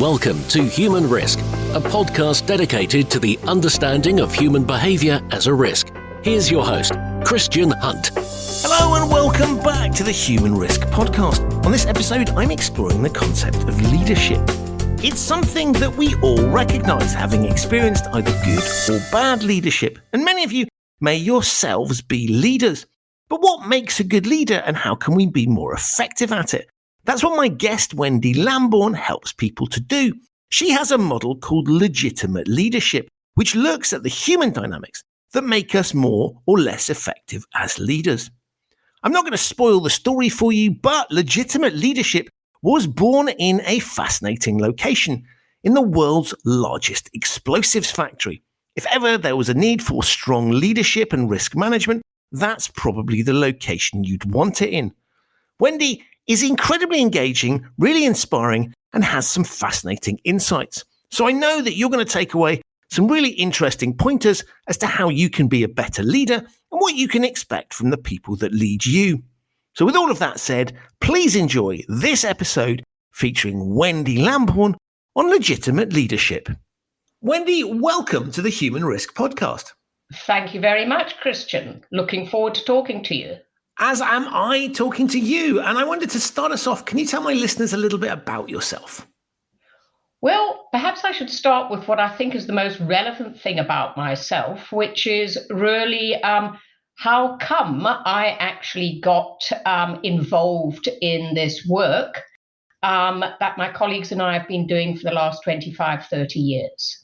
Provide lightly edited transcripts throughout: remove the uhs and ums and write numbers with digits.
Welcome to Human Risk, a podcast dedicated to the understanding of human behaviour as a risk. Here's your host, Christian Hunt. Hello and welcome back to the Human Risk podcast. On this episode, I'm exploring the concept of leadership. It's something that we all recognise, having experienced either good or bad leadership, and many of you may yourselves be leaders. But what makes a good leader and how can we be more effective at it? That's what my guest Wendy Lambourne helps people to do. She has a model called Legitimate Leadership, which looks at the human dynamics that make us more or less effective as leaders. I'm not going to spoil the story for you, but Legitimate Leadership was born in a fascinating location, in the world's largest explosives factory. If ever there was a need for strong leadership and risk management, that's probably the location you'd want it in. Wendy is incredibly engaging, really inspiring, and has some fascinating insights. So I know that you're going to take away some really interesting pointers as to how you can be a better leader and what you can expect from the people that lead you. So with all of that said, please enjoy this episode featuring Wendy Lambourne on Legitimate Leadership. Wendy, welcome to the Human Risk podcast. Thank you very much, Christian. Looking forward to talking to you. As am I talking to you. And I wanted to start us off. Can you tell my listeners a little bit about yourself? Well, perhaps I should start with what I think is the most relevant thing about myself, which is really how come I actually got involved in this work that my colleagues and I have been doing for the last 25, 30 years.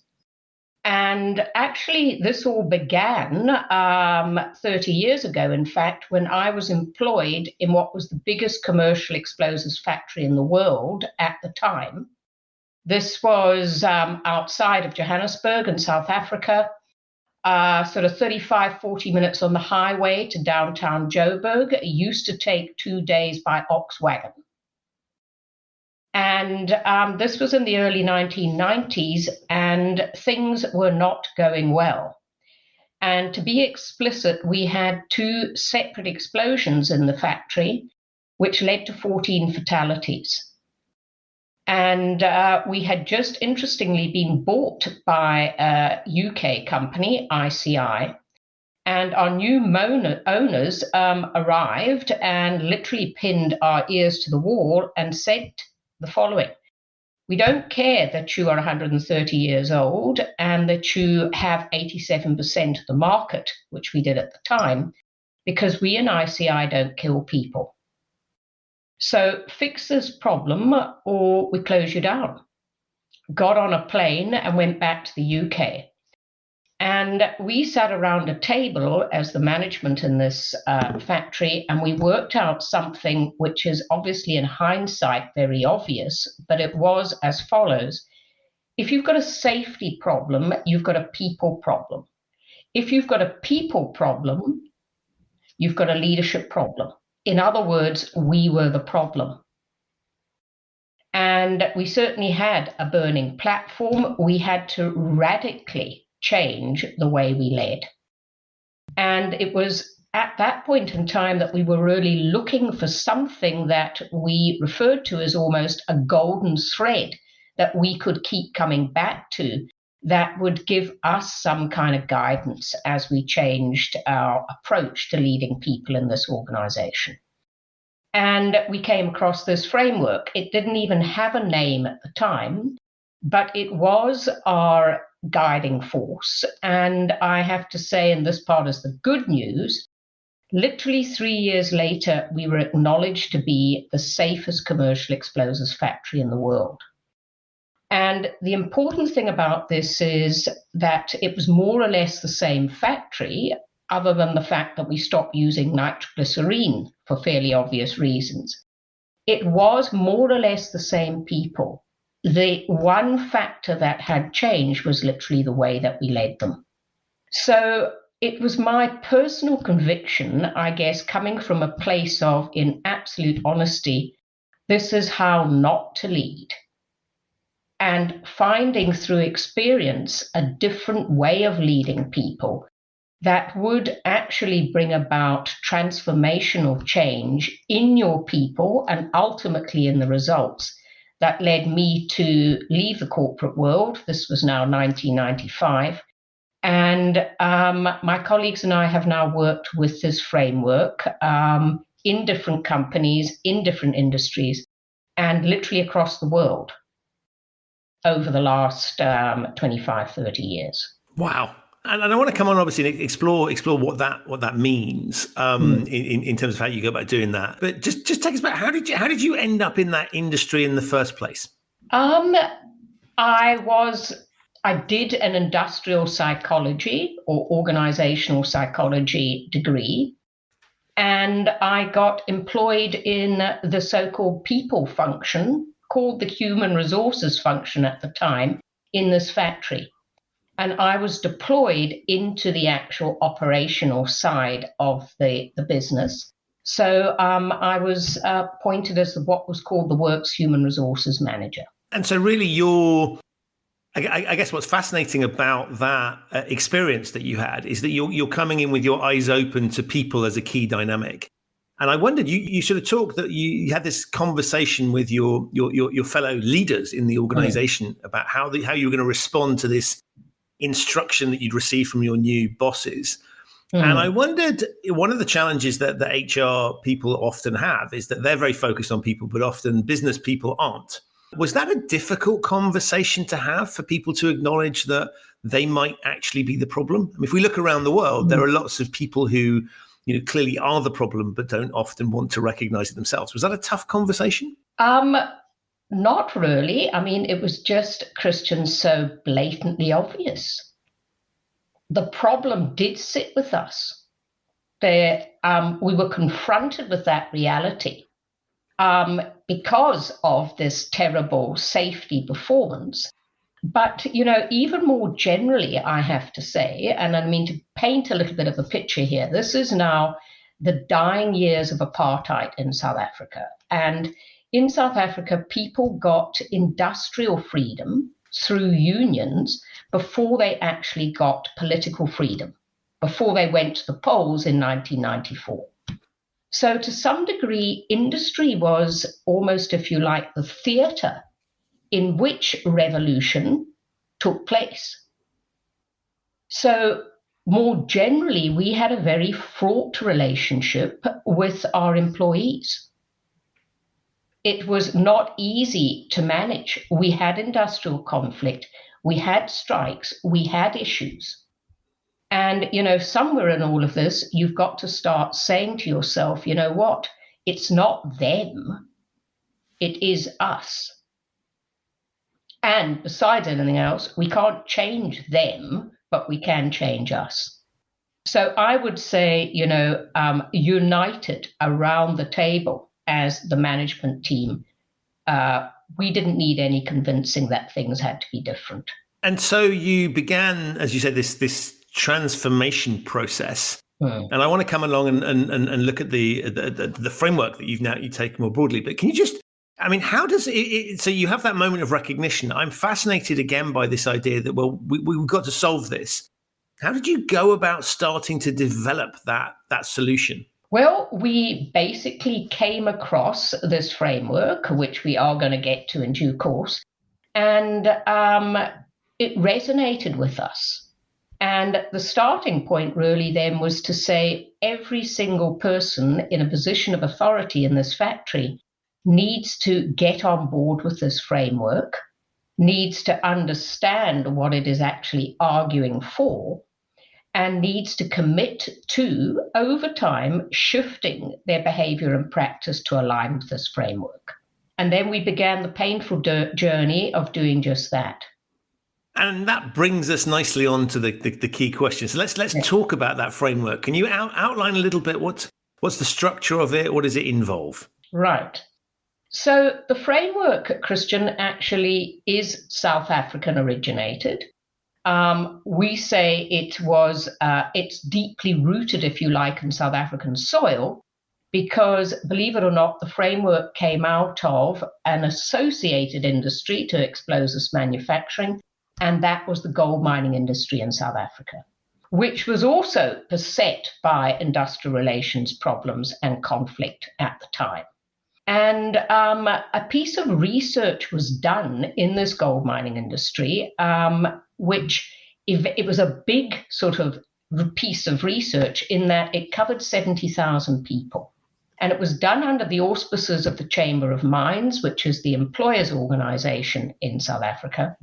And actually, this all began 30 years ago, in fact, when I was employed in what was the biggest commercial explosives factory in the world at the time. This was outside of Johannesburg in South Africa, sort of 35, 40 minutes on the highway to downtown Joburg. It used to take 2 days by ox wagon. And this was in the early 1990s, and things were not going well. And to be explicit, we had 2 separate explosions in the factory, which led to 14 fatalities. And we had just interestingly been bought by a UK company, ICI, and our new owners arrived and literally pinned our ears to the wall and said the following: we don't care that you are 130 years old and that you have 87% of the market, which we did at the time, because we in ICI don't kill people. So fix this problem or we close you down. Got on a plane and went back to the UK. And we sat around a table as the management in this factory, and we worked out something which is obviously in hindsight very obvious, but it was as follows. If you've got a safety problem, you've got a people problem. If you've got a people problem, you've got a leadership problem. In other words, we were the problem. And we certainly had a burning platform. We had to radically change the way we led. And it was at that point in time that we were really looking for something that we referred to as almost a golden thread that we could keep coming back to, that would give us some kind of guidance as we changed our approach to leading people in this organization. And we came across this framework. It didn't even have a name at the time, but it was our guiding force. And I have to say, and this part is the good news, literally 3 years later, we were acknowledged to be the safest commercial explosives factory in the world. And the important thing about this is that it was more or less the same factory, other than the fact that we stopped using nitroglycerine for fairly obvious reasons. It was more or less the same people. The one factor that had changed was literally the way that we led them. So it was my personal conviction, I guess, coming from a place of, in absolute honesty, this is how not to lead. And finding through experience a different way of leading people that would actually bring about transformational change in your people and ultimately in the results. that led me to leave the corporate world. This was now 1995. And my colleagues and I have now worked with this framework in different companies, in different industries, and literally across the world over the last 25, 30 years. Wow. And I want to come on, obviously, and explore what that means in terms of how you go about doing that. But just take us back. How did you end up in that industry in the first place? I did an industrial psychology or organizational psychology degree, and I got employed in the so-called people function, called the human resources function at the time, in this factory. And I was deployed into the actual operational side of the business. So I was appointed as what was called the Works Human Resources Manager. And so really I guess what's fascinating about that experience that you had is that you're coming in with your eyes open to people as a key dynamic. And I wondered, you sort of talked that you had this conversation with your fellow leaders in the organization about how you were going to respond to this instruction that you'd received from your new bosses. And I wondered, one of the challenges that the HR people often have is that they're very focused on people, but often business people aren't. Was that a difficult conversation to have for people to acknowledge that they might actually be the problem? I mean, if we look around the world, there are lots of people who, clearly are the problem, but don't often want to recognize it themselves. Was that a tough conversation? Not really. I mean, it was just, Christian, so blatantly obvious. The problem did sit with us. We were confronted with that reality because of this terrible safety performance. But, even more generally, I have to say, and I mean to paint a little bit of a picture here, this is now the dying years of apartheid in South Africa. And in South Africa, people got industrial freedom through unions before they actually got political freedom, before they went to the polls in 1994. So to some degree, industry was almost, if you like, the theatre in which revolution took place. So more generally, we had a very fraught relationship with our employees. It was not easy to manage. We had industrial conflict, we had strikes, we had issues. And, somewhere in all of this, you've got to start saying to yourself, you know what? It's not them, it is us. And besides anything else, we can't change them, but we can change us. So I would say, united around the table as the management team, we didn't need any convincing that things had to be different. And so you began, as you said, this transformation process. And I want to come along and look at the framework that you take more broadly. But can you just, how does it, so you have that moment of recognition. I'm fascinated again by this idea that, well, we've got to solve this. How did you go about starting to develop that solution? Well, we basically came across this framework, which we are going to get to in due course, and it resonated with us. And the starting point really then was to say every single person in a position of authority in this factory needs to get on board with this framework, needs to understand what it is actually arguing for, and needs to commit to, over time, shifting their behavior and practice to align with this framework. And then we began the painful journey of doing just that. And that brings us nicely on to the key questions. So let's talk about that framework. Can you outline a little bit what's the structure of it? What does it involve? Right. So the framework, Christian, actually is South African originated. We say it's deeply rooted, if you like, in South African soil, because, believe it or not, the framework came out of an associated industry to explosives manufacturing, and that was the gold mining industry in South Africa, which was also beset by industrial relations problems and conflict at the time. And a piece of research was done in this gold mining industry, which it was a big sort of piece of research in that it covered 70,000 people. And it was done under the auspices of the Chamber of Mines, which is the employers' organization in South Africa.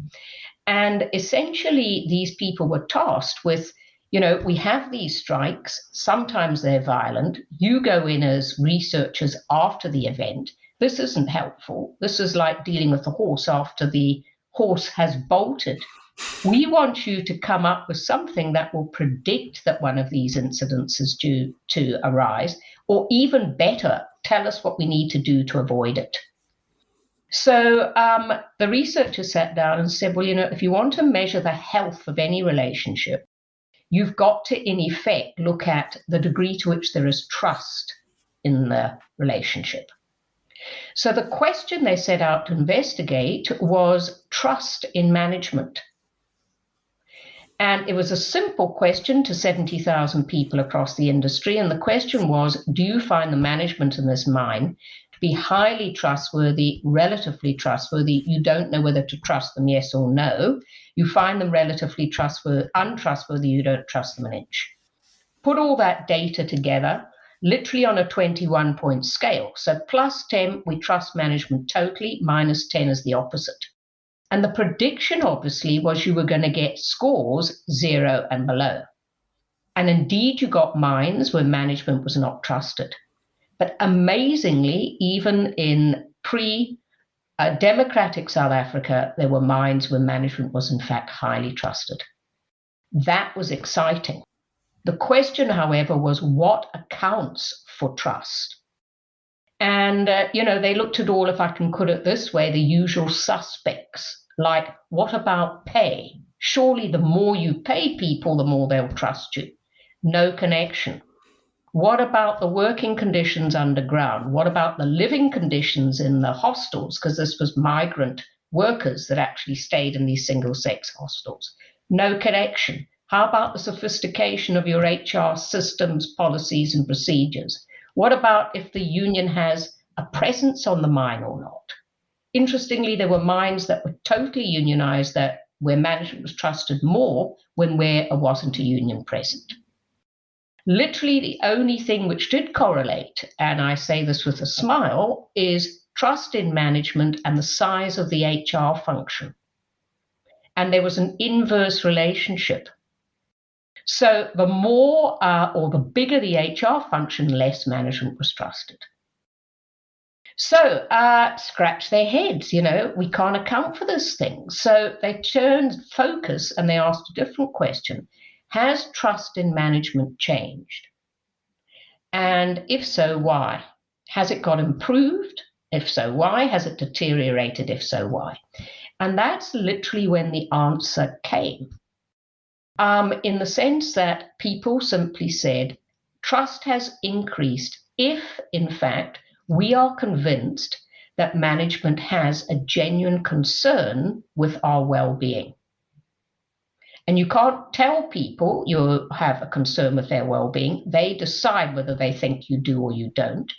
And essentially, these people were tasked with, we have these strikes. Sometimes they're violent. You go in as researchers after the event. This isn't helpful. This is like dealing with the horse after the horse has bolted. We want you to come up with something that will predict that one of these incidents is due to arise, or even better, tell us what we need to do to avoid it. So the researchers sat down and said, well, if you want to measure the health of any relationship, you've got to, in effect, look at the degree to which there is trust in the relationship. So the question they set out to investigate was trust in management. And it was a simple question to 70,000 people across the industry. And the question was, do you find the management in this mine to be highly trustworthy, relatively trustworthy? You don't know whether to trust them, yes or no. You find them relatively trustworthy, untrustworthy, you don't trust them an inch. Put all that data together, literally on a 21-point scale. So plus 10, we trust management totally, minus 10 is the opposite. And the prediction, obviously, was you were going to get scores 0 and below. And indeed, you got mines where management was not trusted. But amazingly, even in pre-democratic South Africa, there were mines where management was, in fact, highly trusted. That was exciting. The question, however, was what accounts for trust? And, they looked at all, if I can put it this way, the usual suspects, like what about pay? Surely the more you pay people, the more they'll trust you. No connection. What about the working conditions underground? What about the living conditions in the hostels? Because this was migrant workers that actually stayed in these single-sex hostels. No connection. How about the sophistication of your HR systems, policies, and procedures? What about if the union has a presence on the mine or not? Interestingly, there were mines that were totally unionized where management was trusted more where there wasn't a union present. Literally, the only thing which did correlate, and I say this with a smile, is trust in management and the size of the HR function. And there was an inverse relationship. So the more or the bigger the HR function, less management was trusted. So scratch their heads, we can't account for this thing. So they turned focus and they asked a different question. Has trust in management changed? And if so, why? Has it got improved? If so, why? Has it deteriorated? If so, why? And that's literally when the answer came. In the sense that people simply said, trust has increased if, in fact, we are convinced that management has a genuine concern with our well-being. And you can't tell people you have a concern with their well-being. They decide whether they think you do or you don't.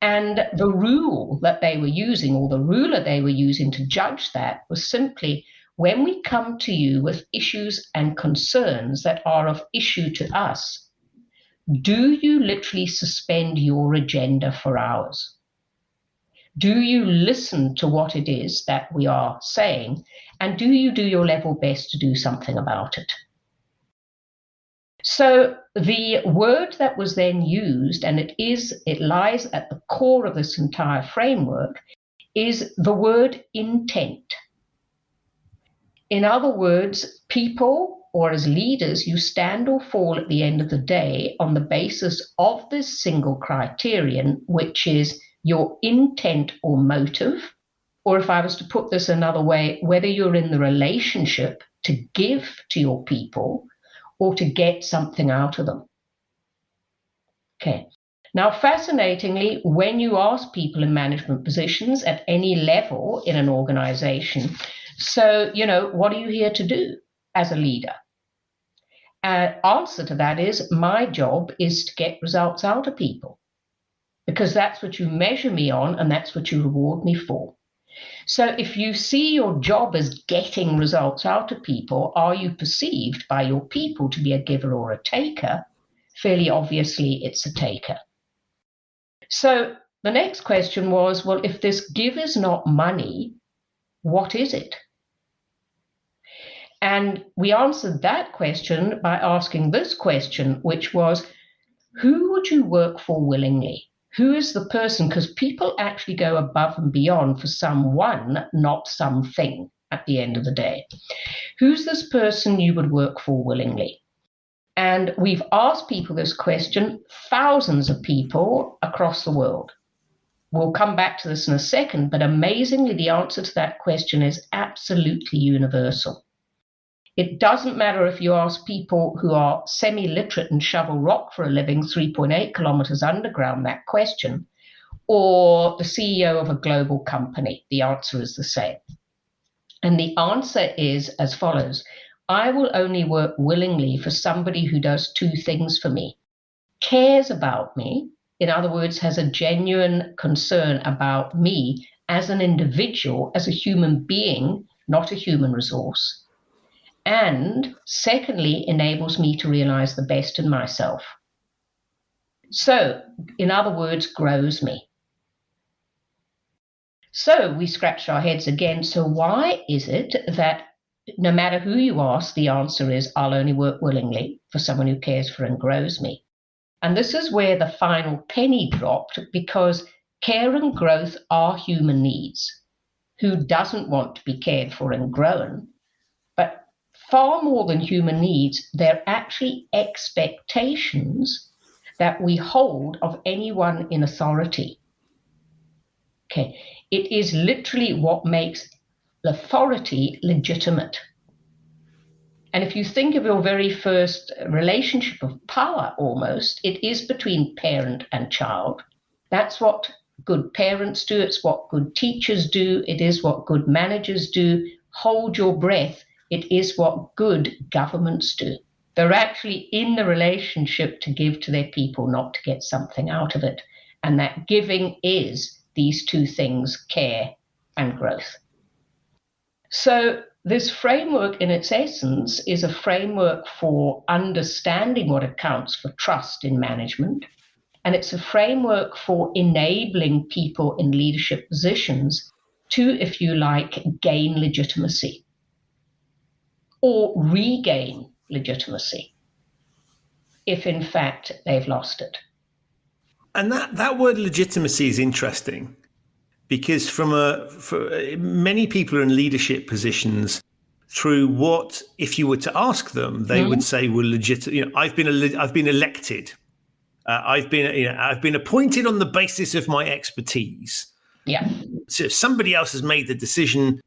And the rule that they were using, or the ruler they were using to judge that, was simply, when we come to you with issues and concerns that are of issue to us, do you literally suspend your agenda for ours? Do you listen to what it is that we are saying? And do you do your level best to do something about it? So the word that was then used, and it lies at the core of this entire framework, is the word intent. In other words, people, or as leaders, you stand or fall at the end of the day on the basis of this single criterion, which is your intent or motive, or if I was to put this another way, whether you're in the relationship to give to your people or to get something out of them. Okay. Now, fascinatingly, when you ask people in management positions at any level in an organization, so, what are you here to do as a leader? Answer to that is, my job is to get results out of people. because that's what you measure me on and that's what you reward me for. So if you see your job as getting results out of people, are you perceived by your people to be a giver or a taker? Fairly obviously, it's a taker. So the next question was, well, if this give is not money, what is it? And we answered that question by asking this question, which was, who would you work for willingly? Who is the person? Because people actually go above and beyond for someone, not something at the end of the day. Who's this person you would work for willingly? And we've asked people this question, thousands of people across the world. We'll come back to this in a second, but amazingly, the answer to that question is absolutely universal. It doesn't matter if you ask people who are semi-literate and shovel rock for a living 3.8 kilometers underground that question, or the CEO of a global company. The answer is the same. And the answer is as follows. I will only work willingly for somebody who does two things for me. Cares about me, in other words, has a genuine concern about me as an individual, as a human being, not a human resource. And secondly, enables me to realize the best in myself. So, in other words, grows me. So we scratched our heads again. So why is it that no matter who you ask, the answer is, I'll only work willingly for someone who cares for and grows me? And this is where the final penny dropped, because care and growth are human needs. Who doesn't want to be cared for and grown? But far more than human needs, they're actually expectations that we hold of anyone in authority. Okay, it is literally what makes authority legitimate. And if you think of your very first relationship of power almost, it is between parent and child. That's what good parents do. It's what good teachers do. It is what good managers do. Hold your breath. It is what good governments do. They're actually in the relationship to give to their people, not to get something out of it. And that giving is these two things, care and growth. So this framework in its essence is a framework for understanding what accounts for trust in management. And it's a framework for enabling people in leadership positions to, if you like, gain legitimacy or regain legitimacy if in fact they've lost it. And that word legitimacy is interesting, because for many people are in leadership positions through what, if you were to ask them, they would say, well, I've been elected. I've been appointed on the basis of my expertise. Yeah. So somebody else has made the decision,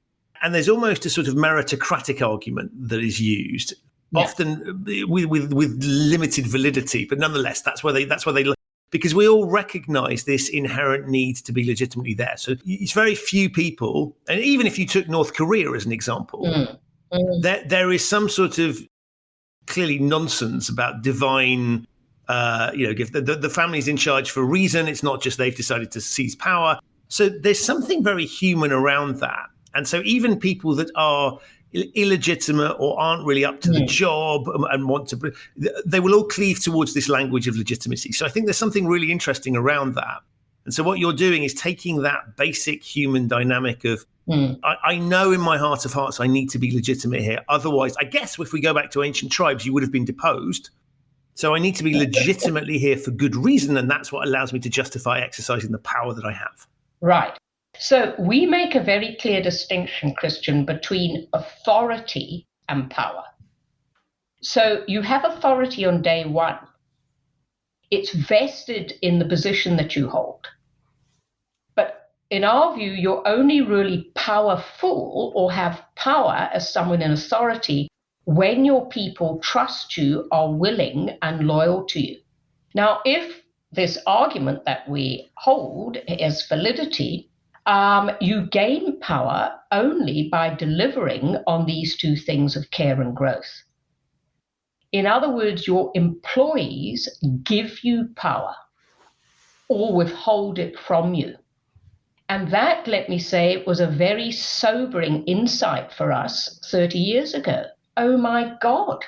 and there's almost a sort of meritocratic argument that is used, often with limited validity, but nonetheless, that's where they because we all recognize this inherent need to be legitimately there. So it's very few people, and even if you took North Korea as an example, there is some sort of clearly nonsense about divine, if the family's in charge for a reason. It's not just they've decided to seize power. So there's something very human around that. And so even people that are illegitimate or aren't really up to the job and want to, they will all cleave towards this language of legitimacy. So I think there's something really interesting around that. And so what you're doing is taking that basic human dynamic of, I know in my heart of hearts I need to be legitimate here. Otherwise, I guess if we go back to ancient tribes, you would have been deposed. So I need to be legitimately here for good reason. And that's what allows me to justify exercising the power that I have. Right. So we make a very clear distinction, Christian, between authority and power. So you have authority on day one. It's vested in the position that you hold. But in our view, you're only really powerful or have power as someone in authority when your people trust you, are willing and loyal to you. Now, if this argument that we hold has validity, you gain power only by delivering on these two things of care and growth. In other words, your employees give you power. or withhold it from you. And that, let me say, was a very sobering insight for us 30 years ago. Oh my God,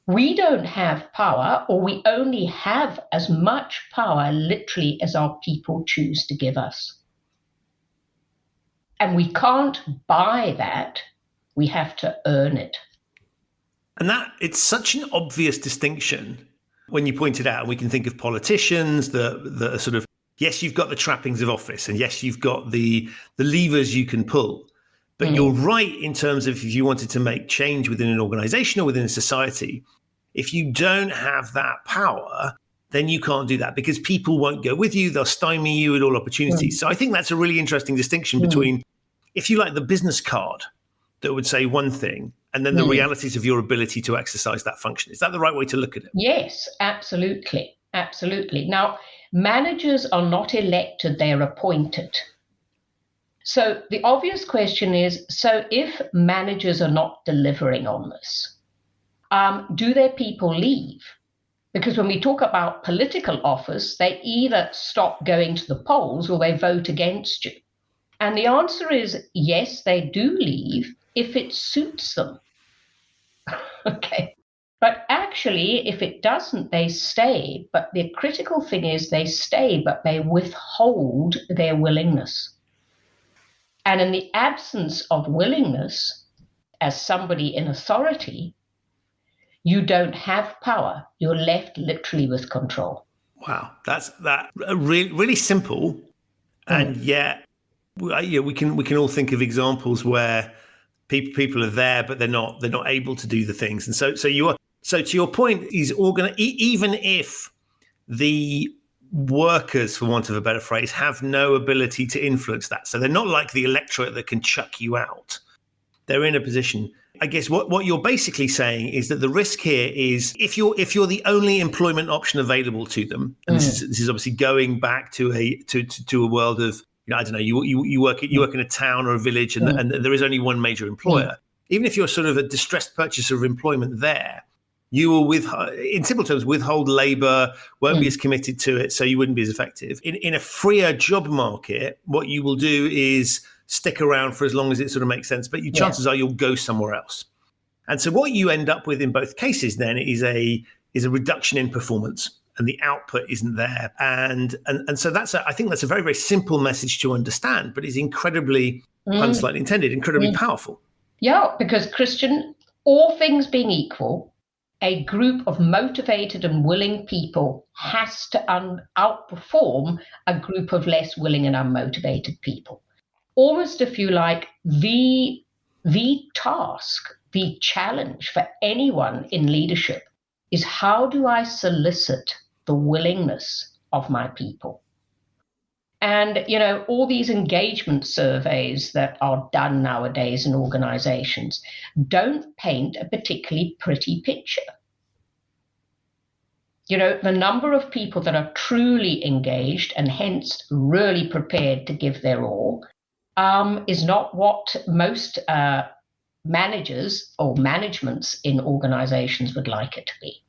we don't have power, or we only have as much power literally as our people choose to give us. And we can't buy that. We have to earn it. And that it's such an obvious distinction when you point it out. And we can think of politicians that are sort of, yes, you've got the trappings of office, and yes, you've got the levers you can pull. But you're right in terms of if you wanted to make change within an organization or within a society, if you don't have that power, then you can't do that because people won't go with you. They'll stymie you at all opportunities. So I think that's a really interesting distinction between, if you like, the business card that would say one thing and then the realities of your ability to exercise that function. Is that the right way to look at it? Yes, absolutely. Absolutely. Now, managers are not elected, they're appointed. So the obvious question is, so if managers are not delivering on this, do their people leave? Because when we talk about political office, they either stop going to the polls or they vote against you. And the answer is yes, they do leave if it suits them. Okay. But actually, if it doesn't, they stay. But the critical thing is they stay, but they withhold their willingness. And in the absence of willingness, as somebody in authority, you don't have power. You're left literally with control. Wow, that's really, really simple, and yet we can all think of examples where people are there, but they're not able to do the things. And so to your point, is even if the workers, for want of a better phrase, have no ability to influence that. So they're not like the electorate that can chuck you out. They're in a position. I guess what you're basically saying is that the risk here is if you're the only employment option available to them, and this is obviously going back to a world of, I don't know, you work in a town or a village, and there is only one major employer. Even if you're sort of a distressed purchaser of employment there, you will, in simple terms, withhold labor, won't be as committed to it, so you wouldn't be as effective. In a freer job market, what you will do is stick around for as long as it sort of makes sense, but chances are you'll go somewhere else. And so what you end up with in both cases then is a reduction in performance, and the output isn't there. And so I think that's a very, very simple message to understand, but is incredibly, pun slightly intended, incredibly powerful. Yeah, because Christian, all things being equal, a group of motivated and willing people has to outperform a group of less willing and unmotivated people. Almost, if you like, the task, the challenge for anyone in leadership is, how do I solicit the willingness of my people? And, all these engagement surveys that are done nowadays in organizations don't paint a particularly pretty picture. The number of people that are truly engaged and hence really prepared to give their all is not what most managers or managements in organizations would like it to be.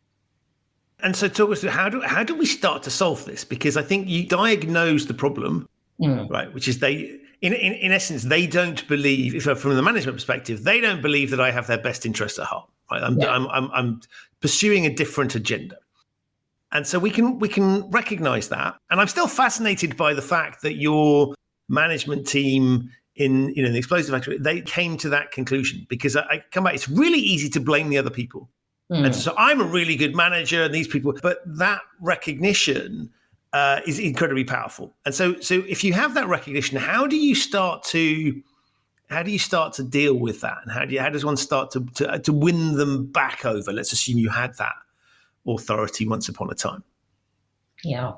And so talk us through, how do we start to solve this? Because I think you diagnose the problem, right? Which is in essence, they don't believe, if from the management perspective, they don't believe that I have their best interests at heart. Right? I'm pursuing a different agenda. And so we can recognize that. And I'm still fascinated by the fact that your management team in the explosive factory, they came to that conclusion, because I come back, it's really easy to blame the other people. And so I'm a really good manager and these people, but that recognition is incredibly powerful. And so if you have that recognition, how do you start to deal with that? And how does one start to win them back over? Let's assume you had that authority once upon a time. Yeah.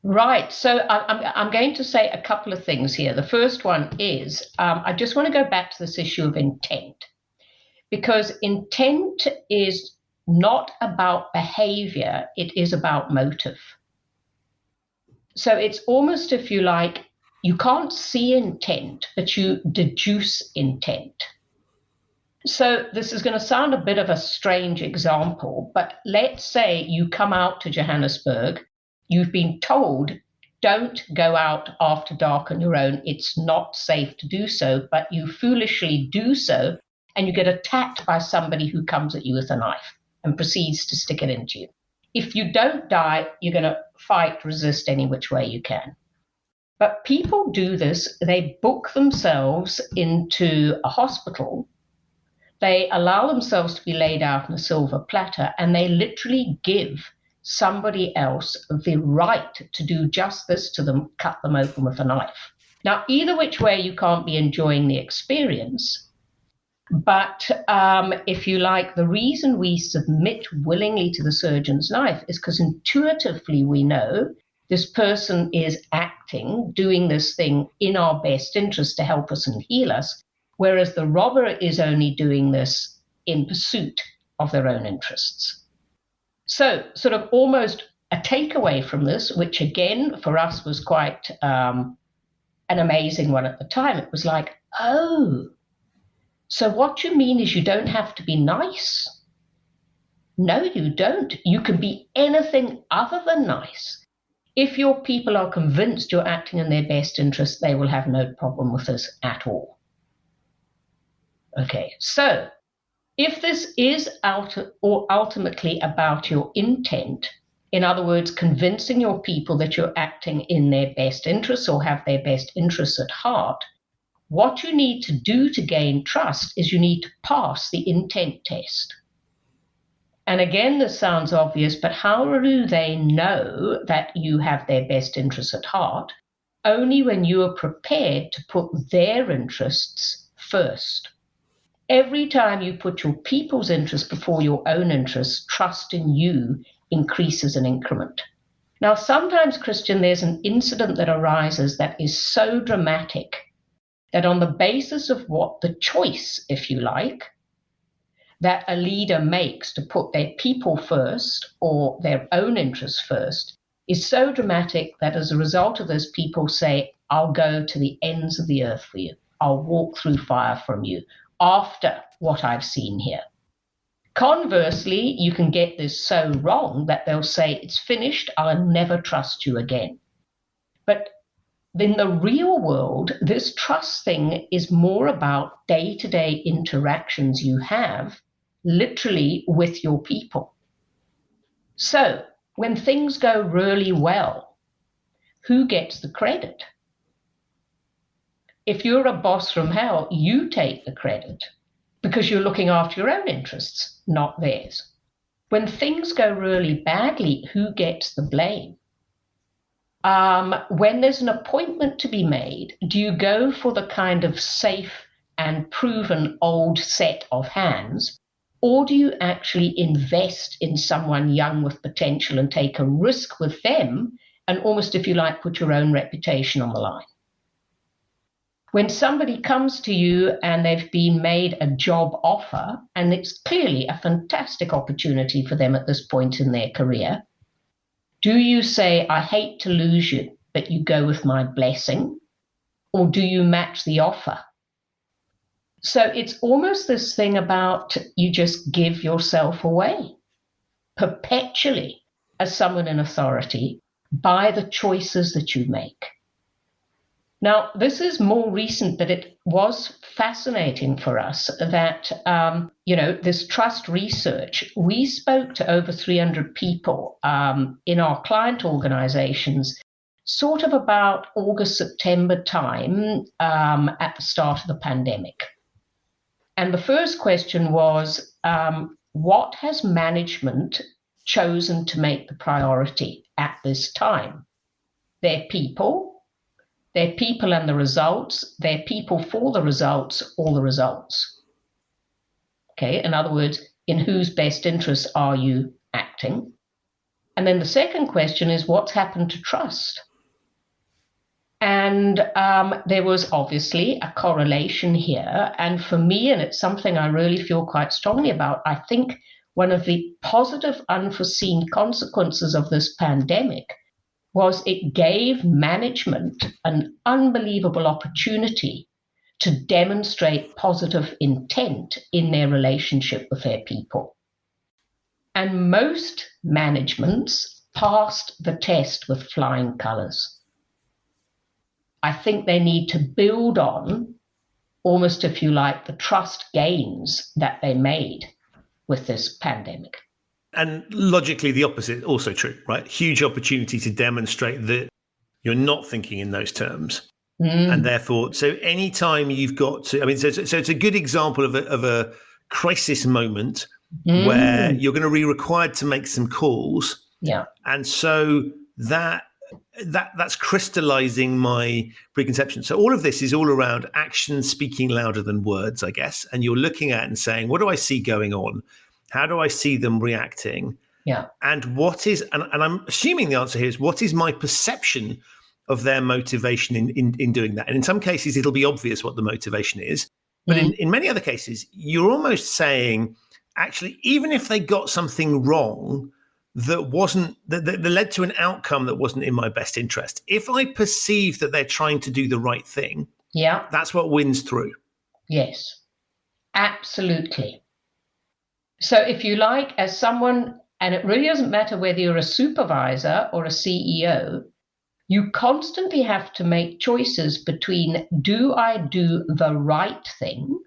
Right. So I'm going to say a couple of things here. The first one is I just want to go back to this issue of intent, because intent is not about behavior, it is about motive. So it's almost, if you like, you can't see intent, but you deduce intent. So this is going to sound a bit of a strange example, but let's say you come out to Johannesburg, you've been told, don't go out after dark on your own. It's not safe to do so, but you foolishly do so, and you get attacked by somebody who comes at you with a knife and proceeds to stick it into you. If you don't die, you're going to fight, resist any which way you can. But people do this. They book themselves into a hospital. They allow themselves to be laid out on a silver platter, and they literally give somebody else the right to do just this to them, cut them open with a knife. Now, either which way, you can't be enjoying the experience. But if you like, the reason we submit willingly to the surgeon's knife is because intuitively we know this person is acting, doing this thing in our best interest to help us and heal us, whereas the robber is only doing this in pursuit of their own interests. So sort of almost a takeaway from this, which again for us was quite an amazing one at the time. It was like, oh, so what you mean is you don't have to be nice? No, you don't. You can be anything other than nice. If your people are convinced you're acting in their best interest, they will have no problem with this at all. Okay, so if this is ultimately about your intent, in other words, convincing your people that you're acting in their best interests or have their best interests at heart, what you need to do to gain trust is you need to pass the intent test. And again, this sounds obvious, but how do they know that you have their best interests at heart? Only when you are prepared to put their interests first. Every time you put your people's interests before your own interests, trust in you increases an increment. Now, sometimes, Christian, there's an incident that arises that is so dramatic that on the basis of what the choice, if you like, that a leader makes to put their people first or their own interests first is so dramatic that as a result of this, people say, I'll go to the ends of the earth for you. I'll walk through fire from you after what I've seen here. Conversely, you can get this so wrong that they'll say, it's finished, I'll never trust you again. But in the real world, this trust thing is more about day-to-day interactions you have, literally with your people. So when things go really well, who gets the credit? If you're a boss from hell, you take the credit because you're looking after your own interests, not theirs. When things go really badly, who gets the blame? When there's an appointment to be made, do you go for the kind of safe and proven old set of hands, or do you actually invest in someone young with potential and take a risk with them and almost, if you like, put your own reputation on the line? When somebody comes to you and they've been made a job offer, and it's clearly a fantastic opportunity for them at this point in their career, do you say, I hate to lose you, but you go with my blessing? Or do you match the offer? So it's almost this thing about you just give yourself away perpetually as someone in authority by the choices that you make. Now, this is more recent, but it was fascinating for us that, this trust research, we spoke to over 300 people in our client organizations, sort of about August, September time at the start of the pandemic. And the first question was, what has management chosen to make the priority at this time? Their people and the results, their people for the results, or the results. Okay, in other words, in whose best interests are you acting? And then the second question is, what's happened to trust? And there was obviously a correlation here. And for me, and it's something I really feel quite strongly about, I think one of the positive unforeseen consequences of this pandemic was it gave management an unbelievable opportunity to demonstrate positive intent in their relationship with their people. And most managements passed the test with flying colors. I think they need to build on, almost if you like, the trust gains that they made with this pandemic. And logically, the opposite also true, right? Huge opportunity to demonstrate that you're not thinking in those terms. And therefore, so anytime you've got to, I mean, so it's a good example of a crisis moment where you're going to be required to make some calls. Yeah. And so that's crystallizing my preconception. So all of this is all around action speaking louder than words, I guess. And you're looking at it and saying, what do I see going on? How do I see them reacting? Yeah. And and I'm assuming the answer here is, what is my perception of their motivation in doing that? And in some cases, it'll be obvious what the motivation is. But in many other cases, you're almost saying, actually, even if they got something wrong that led to an outcome that wasn't in my best interest, if I perceive that they're trying to do the right thing, that's what wins through. Yes, absolutely. So if you like, as someone, and it really doesn't matter whether you're a supervisor or a CEO, you constantly have to make choices between, do I do the right thing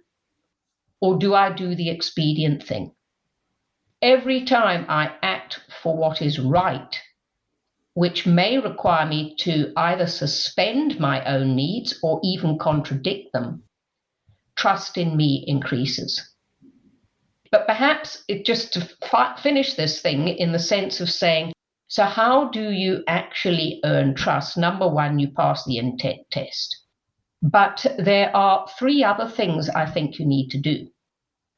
or do I do the expedient thing? Every time I act for what is right, which may require me to either suspend my own needs or even contradict them, trust in me increases. But perhaps just to finish this thing in the sense of saying, so how do you actually earn trust? Number one, you pass the intent test. But there are 3 other things I think you need to do.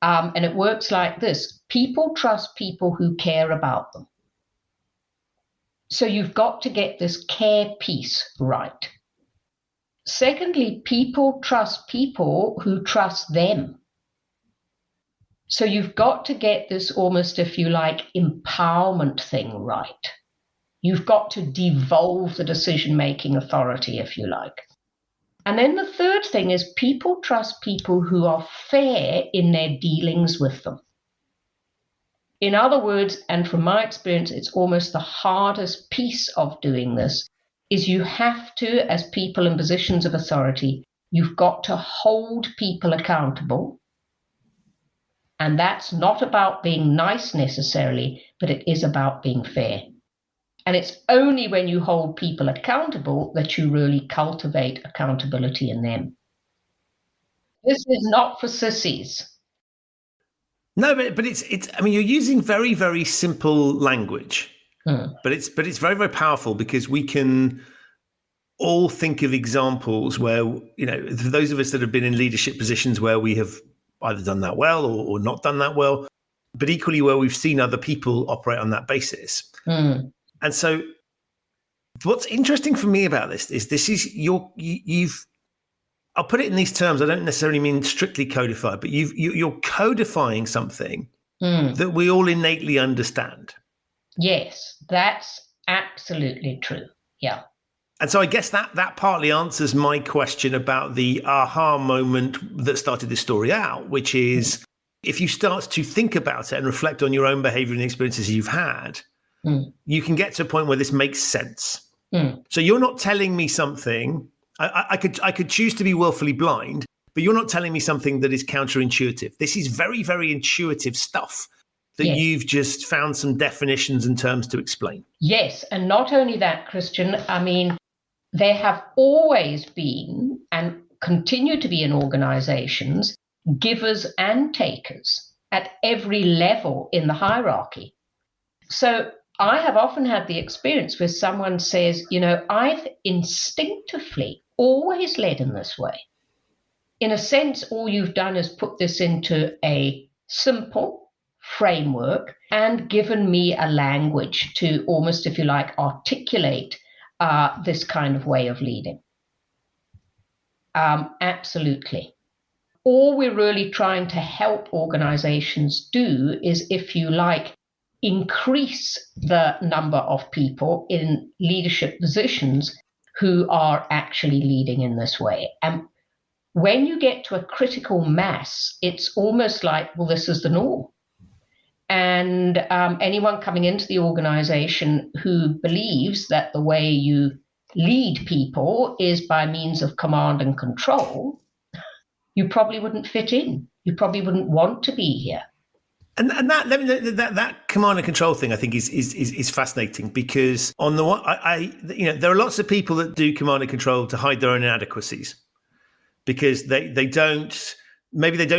And it works like this. People trust people who care about them. So you've got to get this care piece right. Secondly, people trust people who trust them. So you've got to get this almost, if you like, empowerment thing right. You've got to devolve the decision-making authority, if you like. And then the third thing is people trust people who are fair in their dealings with them. In other words, and from my experience, it's almost the hardest piece of doing this, is you have to, as people in positions of authority, you've got to hold people accountable. And that's not about being nice necessarily, but it is about being fair. And it's only when you hold people accountable that you really cultivate accountability in them. This is not for sissies. No, but it's. I mean, you're using very, very simple language, but it's very, very powerful, because we can all think of examples where, you know, for those of us that have been in leadership positions where we have either done that well or not done that well, but equally where we've seen other people operate on that basis. And so what's interesting for me about this is you've, I'll put it in these terms. I don't necessarily mean strictly codified, but you're codifying something that we all innately understand. Yes, that's absolutely true. Yeah. And so I guess that partly answers my question about the aha moment that started this story out, which is if you start to think about it and reflect on your own behavior and experiences you've had, you can get to a point where this makes sense. So you're not telling me something. I could choose to be willfully blind, but you're not telling me something that is counterintuitive. This is very, very intuitive stuff that you've just found some definitions and terms to explain. Yes. And not only that, Christian, I mean, there have always been and continue to be in organizations givers and takers at every level in the hierarchy. So I have often had the experience where someone says, you know, I've instinctively always led in this way. In a sense, all you've done is put this into a simple framework and given me a language to almost, if you like, articulate this kind of way of leading. Absolutely. All we're really trying to help organizations do is, if you like, increase the number of people in leadership positions who are actually leading in this way. And When you get to a critical mass, it's almost like, well, this is the norm. And anyone coming into the organization who believes that the way you lead people is by means of command and control, you probably wouldn't fit in. You probably wouldn't want to be here. And that command and control thing, I think, is fascinating, because on the one, there are lots of people that do command and control to hide their own inadequacies, because they don't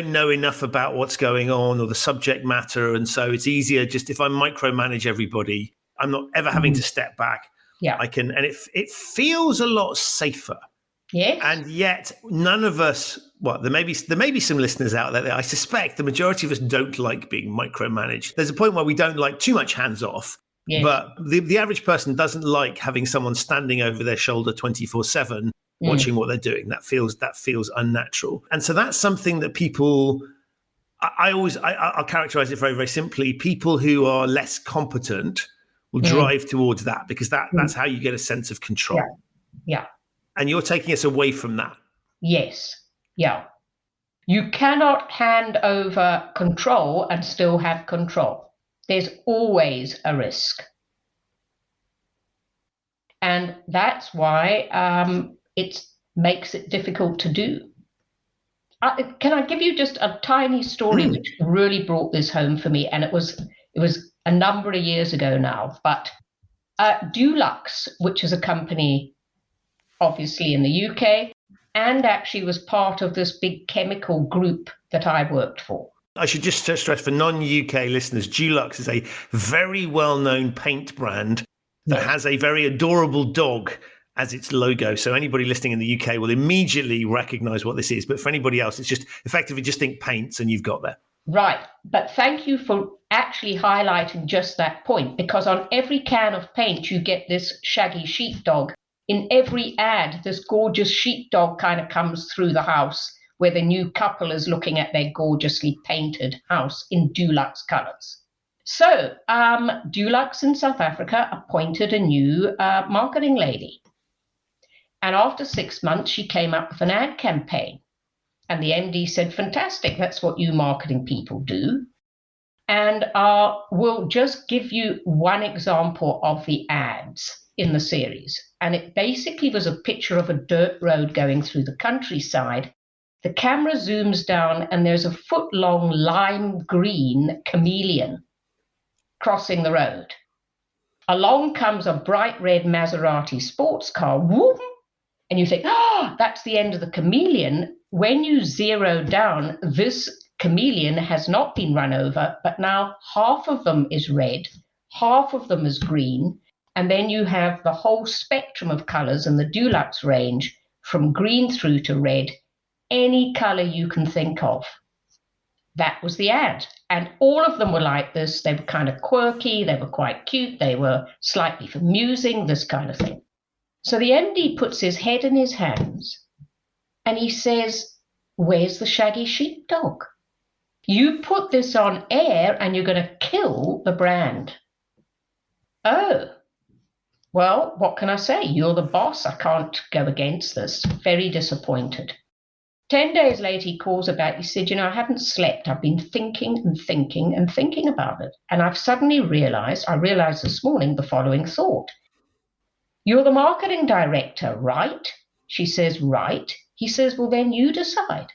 know enough about what's going on or the subject matter, and so it's easier just if I micromanage everybody, I'm not ever having to step back. Yeah, I can, and it feels a lot safer. Yes. And yet none of us, there may be some listeners out there that I suspect the majority of us don't like being micromanaged. There's a point where we don't like too much hands off, Yes. but the average person doesn't like having someone standing over their shoulder 24/7 watching what they're doing. That feels unnatural. And so that's something that people, I'll characterize it very, very simply. People who are less competent will drive towards that, because that's how you get a sense of control. Yeah. And you're taking us away from that. Yes. Yeah. You cannot hand over control and still have control. There's always a risk. And that's why it makes it difficult to do. Can I give you just a tiny story which really brought this home for me? And it was a number of years ago now, but Dulux, which is a company obviously in the UK, and actually was part of this big chemical group that I worked for. I should just stress for non-UK listeners, Dulux is a very well-known paint brand that has a very adorable dog as its logo. So anybody listening in the UK will immediately recognize what this is. But for anybody else, it's just effectively just think paints and you've got there. Right. But thank you for actually highlighting just that point, because on every can of paint, you get this shaggy sheepdog. In every ad, this gorgeous sheepdog kind of comes through the house where the new couple is looking at their gorgeously painted house in Dulux colors. So Dulux in South Africa appointed a new marketing lady. And after 6 months, she came up with an ad campaign. And the MD said, fantastic, that's what you marketing people do. And we'll just give you one example of the ads in the series. And it basically was a picture of a dirt road going through the countryside. The camera zooms down and there's a foot-long lime green chameleon crossing the road. Along comes a bright red Maserati sports car, whoop, and you think, that's the end of the chameleon. When you zero down, this chameleon has not been run over, but now half of them is red, half of them is green, and then you have the whole spectrum of colors in the Dulux range, from green through to red, any color you can think of. That was the ad. And all of them were like this. They were kind of quirky. They were quite cute. They were slightly amusing, this kind of thing. So the MD puts his head in his hands and he says, where's the shaggy sheepdog? You put this on air and you're going to kill the brand. Oh, well, what can I say? You're the boss. I can't go against this. Very disappointed. 10 days later, he calls her back. He said, I haven't slept. I've been thinking and thinking and thinking about it. And I've suddenly realized this morning the following thought. You're the marketing director, right? She says, right. He says, well, then you decide.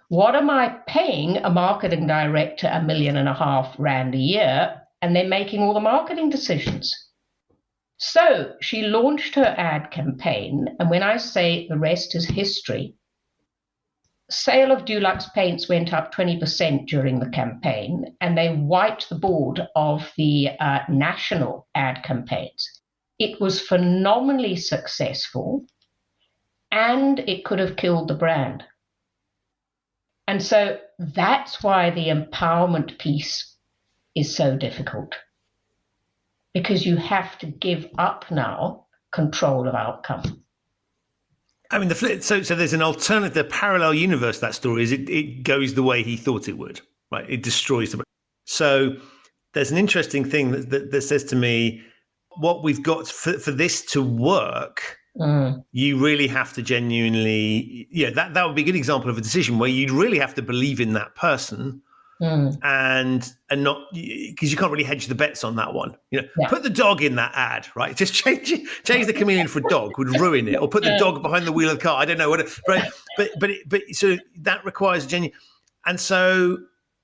What am I paying a marketing director $1.5 million a year? And they're making all the marketing decisions. So she launched her ad campaign, and when I say the rest is history, sale of Dulux paints went up 20% during the campaign, and they wiped the board of the national ad campaigns. It was phenomenally successful, and it could have killed the brand. And so that's why the empowerment piece is so difficult. Because you have to give up now control of outcome. I mean, so there's an alternative, the parallel universe. That story is it goes the way he thought it would, right? It destroys the. So there's an interesting thing that says to me, what we've got for this to work, You really have to genuinely, that would be a good example of a decision where you'd really have to believe in that person and not, because you can't really hedge the bets on that one. Put the dog in that ad, right? Just change the chameleon for a dog would ruin it, or put the dog behind the wheel of the car. I don't know what, right? But so that requires a genuine, and so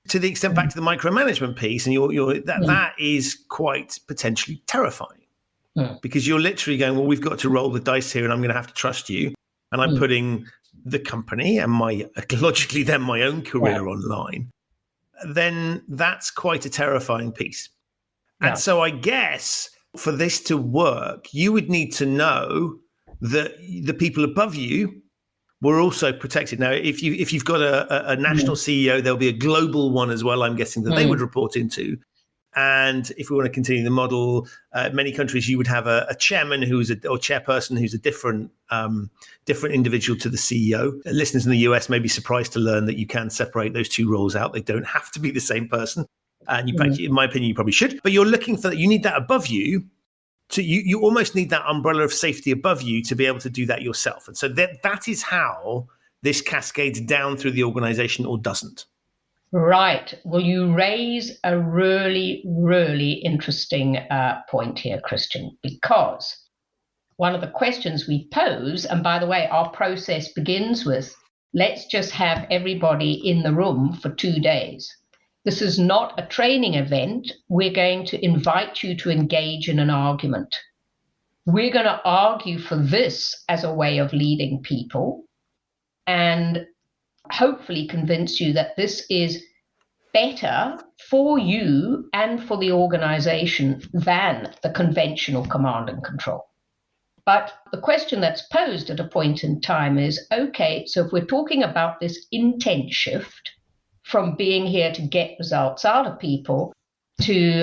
to the extent back to the micromanagement piece, and that is quite potentially terrifying. Because you're literally going, well, we've got to roll the dice here, and I'm going to have to trust you. And I'm putting the company and my own career online. Then that's quite a terrifying piece. And so I guess for this to work, you would need to know that the people above you were also protected. Now, if you've got a national CEO, there'll be a global one as well, I'm guessing, that they would report into. And if we want to continue the model, many countries you would have a chairman or chairperson who's a different individual to the CEO. Listeners in the US may be surprised to learn that you can separate those two roles out. They don't have to be the same person. And in my opinion, you probably should. But you're looking for that. You need that above you. You almost need that umbrella of safety above you to be able to do that yourself. And so that is how this cascades down through the organization, or doesn't. Right. Well, you raise a really, really interesting point here, Christian, because one of the questions we pose, and by the way, our process begins with, let's just have everybody in the room for 2 days. This is not a training event. We're going to invite you to engage in an argument. We're going to argue for this as a way of leading people, and hopefully convince you that this is better for you and for the organization than the conventional command and control. But the question that's posed at a point in time is, okay, so if we're talking about this intent shift from being here to get results out of people to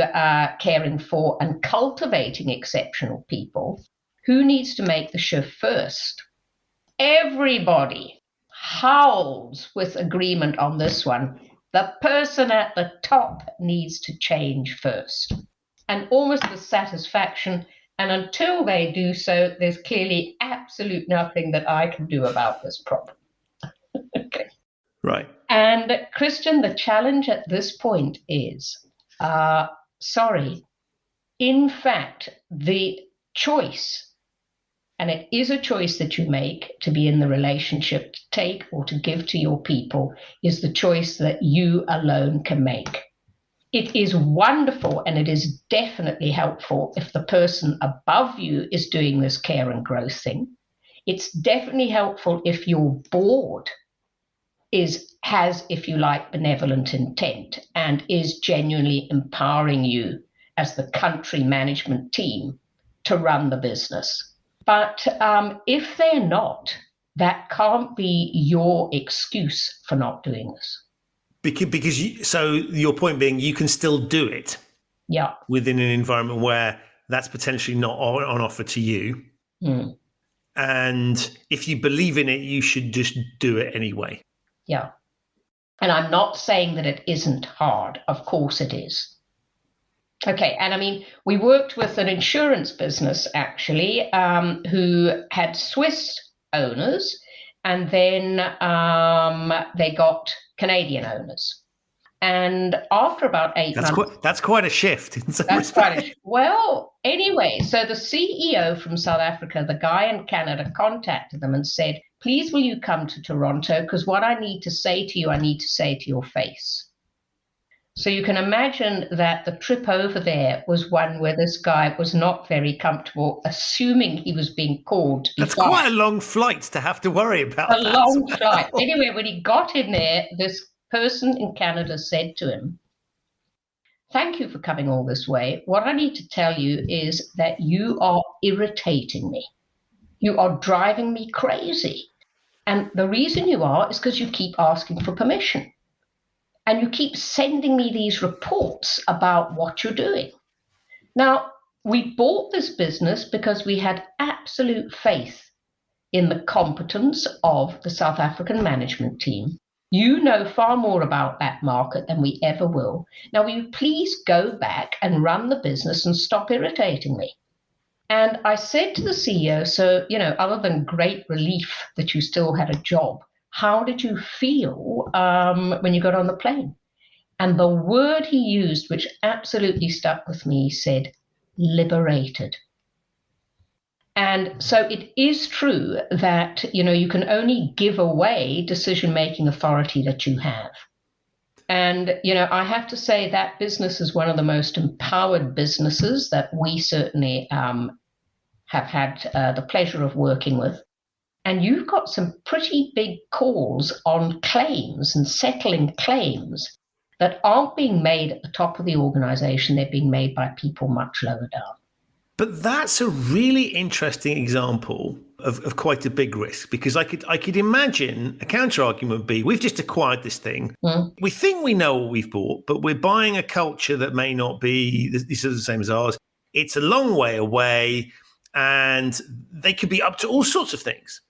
caring for and cultivating exceptional people, who needs to make the shift first? Everybody howls with agreement on this one. The person at the top needs to change first, and almost with satisfaction. And until they do so, there's clearly absolute nothing that I can do about this problem. Okay. Right. And Christian, the challenge at this point is, in fact, the choice, and it is a choice that you make to be in the relationship, to take or to give to your people, is the choice that you alone can make. It is wonderful, and it is definitely helpful if the person above you is doing this care and growth thing. It's definitely helpful if your board has, if you like, benevolent intent and is genuinely empowering you as the country management team to run the business. But if they're not, that can't be your excuse for not doing this. So your point being, you can still do it within an environment where that's potentially not on offer to you. And if you believe in it, you should just do it anyway. Yeah. And I'm not saying that it isn't hard. Of course it is. Okay. And I mean, we worked with an insurance business, actually, who had Swiss owners, and then they got Canadian owners. And after about 8 months... That's quite a shift. Well, anyway, so the CEO from South Africa, the guy in Canada, contacted them and said, please, will you come to Toronto? Because what I need to say to you, I need to say to your face. So you can imagine that the trip over there was one where this guy was not very comfortable, assuming he was being called. That's quite a long flight to have to worry about. A long flight. Anyway, when he got in there, this person in Canada said to him, thank you for coming all this way. What I need to tell you is that you are irritating me. You are driving me crazy. And the reason you are is because you keep asking for permission. And you keep sending me these reports about what you're doing. Now, we bought this business because we had absolute faith in the competence of the South African management team. You know far more about that market than we ever will. Now, will you please go back and run the business and stop irritating me? And I said to the CEO, so, other than great relief that you still had a job, how did you feel when you got on the plane? And the word he used, which absolutely stuck with me, he said, liberated. And so it is true that, you can only give away decision-making authority that you have. And, I have to say that business is one of the most empowered businesses that we certainly have had the pleasure of working with. And you've got some pretty big calls on claims and settling claims that aren't being made at the top of the organization. They're being made by people much lower down. But that's a really interesting example of quite a big risk, because I could imagine a counter argument would be, we've just acquired this thing. We think we know what we've bought, but we're buying a culture that may not be the same as ours. It's a long way away, and they could be up to all sorts of things.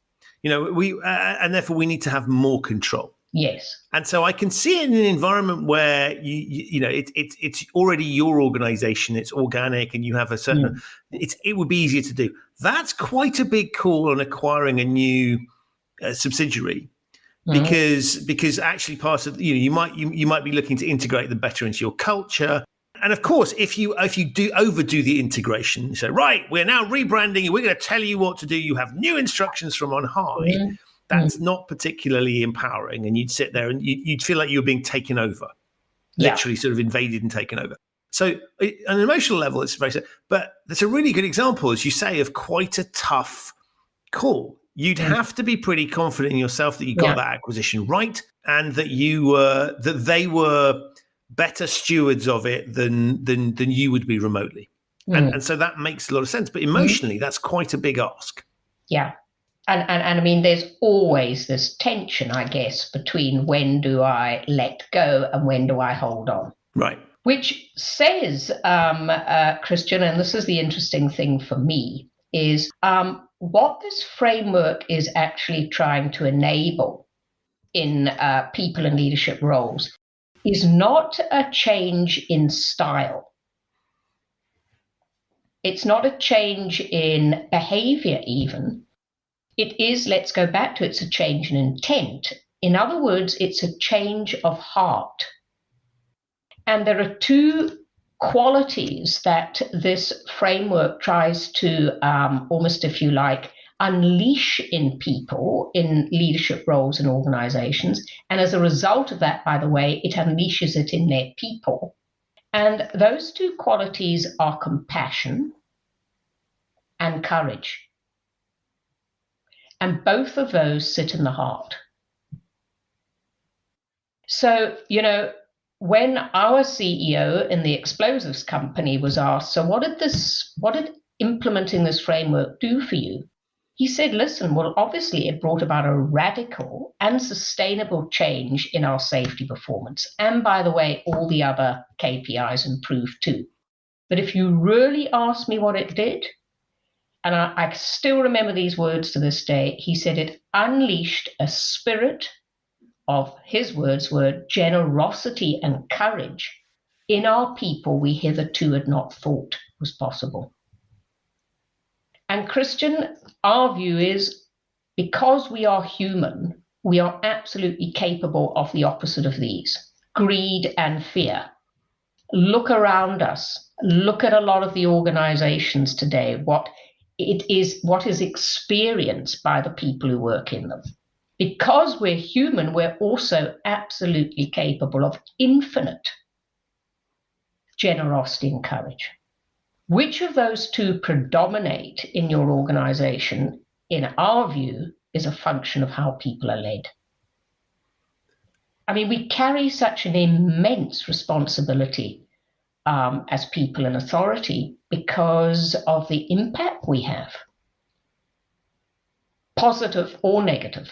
And therefore we need to have more control. Yes. And so I can see it in an environment where it's already your organization, it's organic, and you have a certain it would be easier to do. That's quite a big call on acquiring a new subsidiary, because actually part of you might be looking to integrate them better into your culture. And of course, if you do overdo the integration, so right, we're now rebranding you, we're going to tell you what to do, you have new instructions from on high. That's not particularly empowering, and you'd sit there and you'd feel like you were being taken over, literally sort of invaded and taken over. So on an emotional level, it's very, but that's a really good example, as you say, of quite a tough call. You'd have to be pretty confident in yourself that you got that acquisition right, and that they were better stewards of it than you would be remotely. And so that makes a lot of sense. But emotionally, that's quite a big ask. Yeah. And I mean, there's always this tension, I guess, between when do I let go and when do I hold on? Right. Which says, Christian, and this is the interesting thing for me, is what this framework is actually trying to enable in people in leadership roles is not a change in style. It's not a change in behavior even. It is, let's go back to it's a change in intent. In other words, it's a change of heart. And there are two qualities that this framework tries to almost, if you like, unleash in people in leadership roles in organizations. And as a result of that, by the way, it unleashes it in their people. And those two qualities are compassion and courage. And both of those sit in the heart. So, when our CEO in the explosives company was asked, so what did implementing this framework do for you? He said, listen, well, obviously it brought about a radical and sustainable change in our safety performance. And by the way, all the other KPIs improved too. But if you really ask me what it did, and I still remember these words to this day, he said it unleashed a spirit of, his words were, generosity and courage in our people we hitherto had not thought was possible. And Christian, our view is, because we are human, we are absolutely capable of the opposite of these, greed and fear. Look around us. Look at a lot of the organizations today, what is experienced by the people who work in them. Because we're human, we're also absolutely capable of infinite generosity and courage. Which of those two predominate in your organization, in our view, is a function of how people are led. I mean, we carry such an immense responsibility as people in authority because of the impact we have, positive or negative.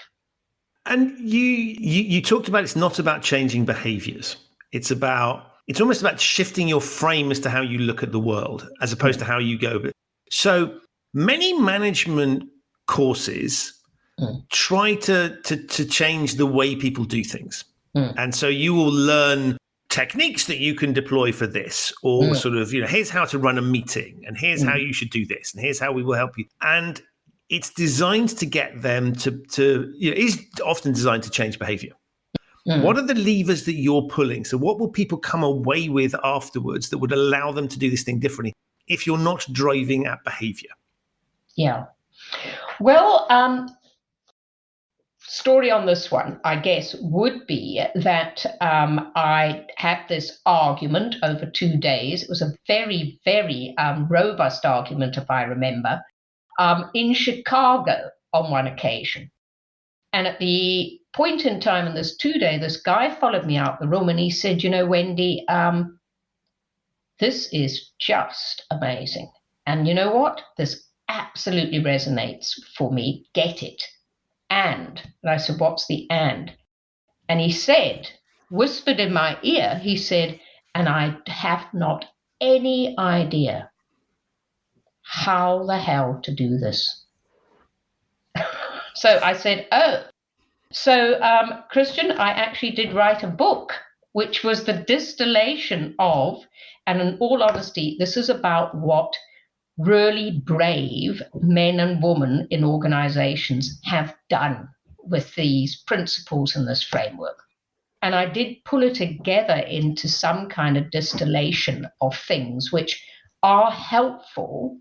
And you talked about it's not about changing behaviors. It's almost about shifting your frame as to how you look at the world, as opposed to how you go. So many management courses try to change the way people do things. And so you will learn techniques that you can deploy for this, or sort of, here's how to run a meeting, and here's how you should do this, and here's how we will help you. And it's designed to get them to is often designed to change behavior. What are the levers that you're pulling? So what will people come away with afterwards that would allow them to do this thing differently if you're not driving at behavior? Yeah. Well, story on this one, I guess, would be that I had this argument over 2 days. It was a very, very robust argument, if I remember, in Chicago on one occasion. And at the point in time in this 2-day, this guy followed me out the room and he said, Wendy, this is just amazing. And you know what? This absolutely resonates for me. Get it. And I said, what's the and? And he said, whispered in my ear, he said, and I have not any idea how the hell to do this. So I said, oh. So, Christian, I actually did write a book, which was the distillation of, and in all honesty, this is about what really brave men and women in organizations have done with these principles and this framework. And I did pull it together into some kind of distillation of things which are helpful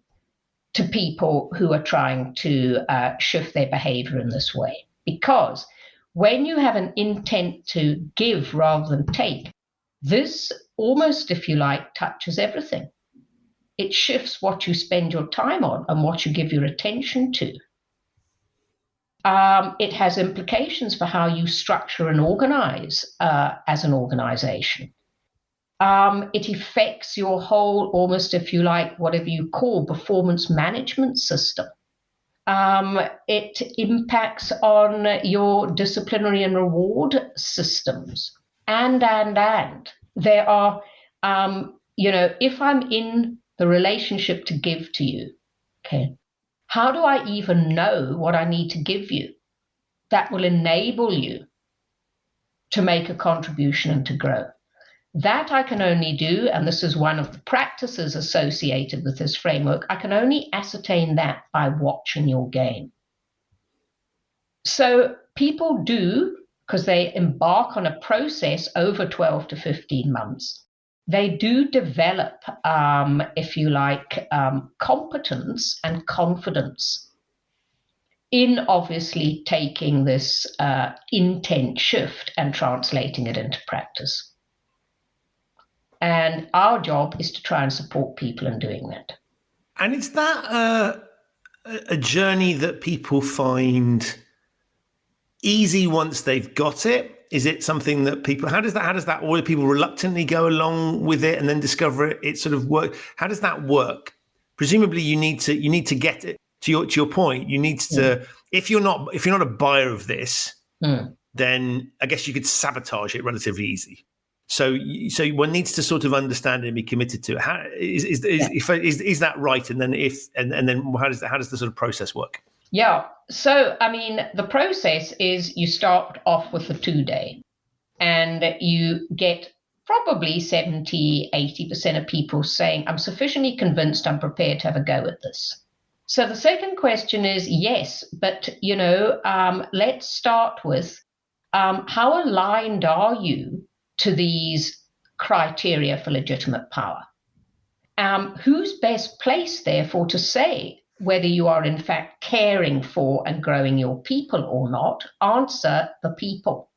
to people who are trying to shift their behavior in this way. Because when you have an intent to give rather than take, this almost, if you like, touches everything. It shifts what you spend your time on and what you give your attention to. It has implications for how you structure and organize as an organization. It affects your whole, almost, if you like, whatever you call performance management system. It impacts on your disciplinary and reward systems. And. There are, if I'm in the relationship to give to you, okay, how do I even know what I need to give you that will enable you to make a contribution and to grow? That I can only do, and this is one of the practices associated with this framework, I can only ascertain that by watching your game. So people do, because they embark on a process over 12 to 15 months, they do develop, if you like, competence and confidence in obviously taking this intent shift and translating it into practice. And our job is to try and support people in doing that. And is that a journey that people find easy once they've got it? Is it something that people, how does that, or do people reluctantly go along with it and then discover it sort of work? How does that work? Presumably you need to get it to your point. You need to, if you're not a buyer of this, then I guess you could sabotage it relatively easy. So one needs to sort of understand and be committed to it. How is that right? And then how does the sort of process work? Yeah. So I mean, the process is you start off with the 2-day, and you get probably 70-80% of people saying, "I'm sufficiently convinced, I'm prepared to have a go at this." So the second question is, yes, but let's start with how aligned are you to these criteria for legitimate power? Who's best placed, therefore, to say whether you are in fact caring for and growing your people or not? Answer: the people.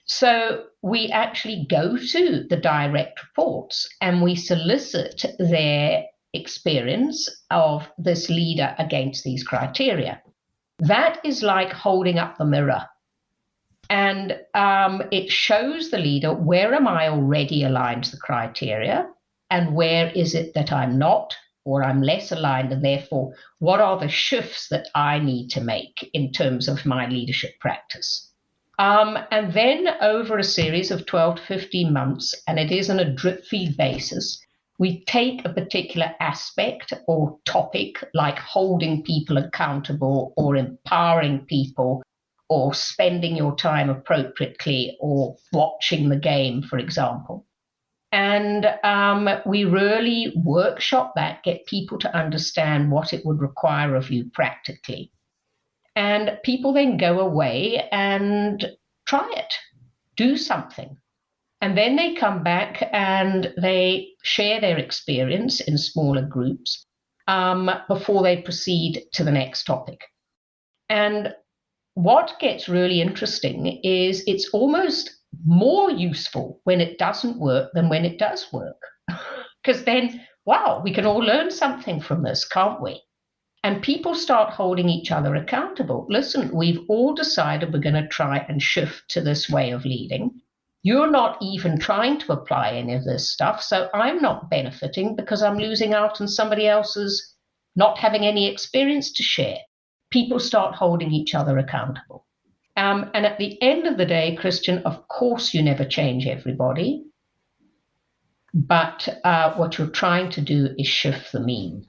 So we actually go to the direct reports and we solicit their experience of this leader against these criteria. That is like holding up the mirror. And it shows the leader, where am I already aligned to the criteria, and where is it that I'm not, or I'm less aligned, and therefore what are the shifts that I need to make in terms of my leadership practice? And then over a series of 12 to 15 months, and it is on a drip feed basis, we take a particular aspect or topic, like holding people accountable or empowering people, or spending your time appropriately, or watching the game, for example. And we really workshop that, get people to understand what it would require of you practically. And people then go away and try it, do something. And then they come back and they share their experience in smaller groups before they proceed to the next topic. And what gets really interesting is it's almost more useful when it doesn't work than when it does work. Because then, wow, we can all learn something from this, can't we? And people start holding each other accountable. Listen, we've all decided we're going to try and shift to this way of leading. You're not even trying to apply any of this stuff, so I'm not benefiting because I'm losing out on somebody else's not having any experience to share. People start holding each other accountable. And at the end of the day, Christian, of course, you never change everybody. But what you're trying to do is shift the mean.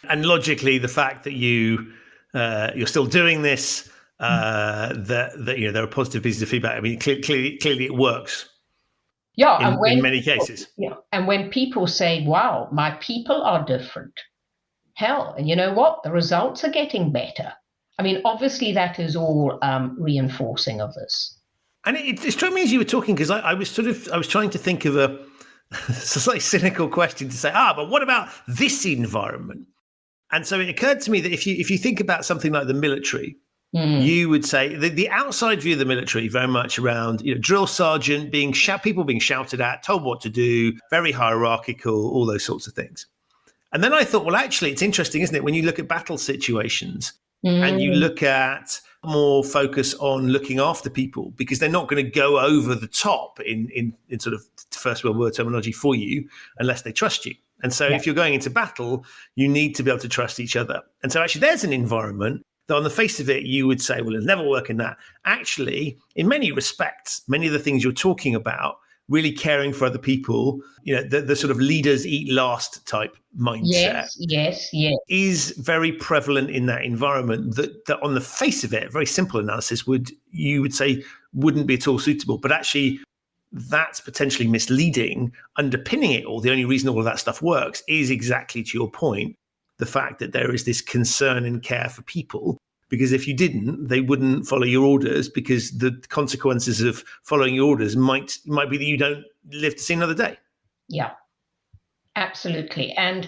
And logically, the fact that you're still doing this, that there are positive pieces of feedback. I mean, clearly it works. Yeah, in many cases. Yeah, and when people say, "Wow, my people are different," hell, and you know what? The results are getting better. I mean, obviously, that is all reinforcing of this. And it struck me as you were talking, because I was trying to think of a slightly cynical question to say, but what about this environment? And so it occurred to me that if you think about something like the military, you would say the outside view of the military very much around drill sergeant people being shouted at, told what to do, very hierarchical, all those sorts of things. And then I thought, well, actually, it's interesting, isn't it, when you look at battle situations and you look at more focus on looking after people, because they're not going to go over the top in sort of First World War terminology for you unless they trust you. And so if you're going into battle, you need to be able to trust each other. And so actually there's an environment that on the face of it, you would say, well, it'll never work in that. Actually, in many respects, many of the things you're talking about, really caring for other people, the sort of leaders eat last type mindset yes, is very prevalent in that environment that on the face of it, very simple analysis you would say wouldn't be at all suitable. But actually, that's potentially misleading. Underpinning it all, the only reason all of that stuff works is exactly to your point, the fact that there is this concern and care for people. Because if you didn't, they wouldn't follow your orders, because the consequences of following your orders might be that you don't live to see another day. Yeah, absolutely. And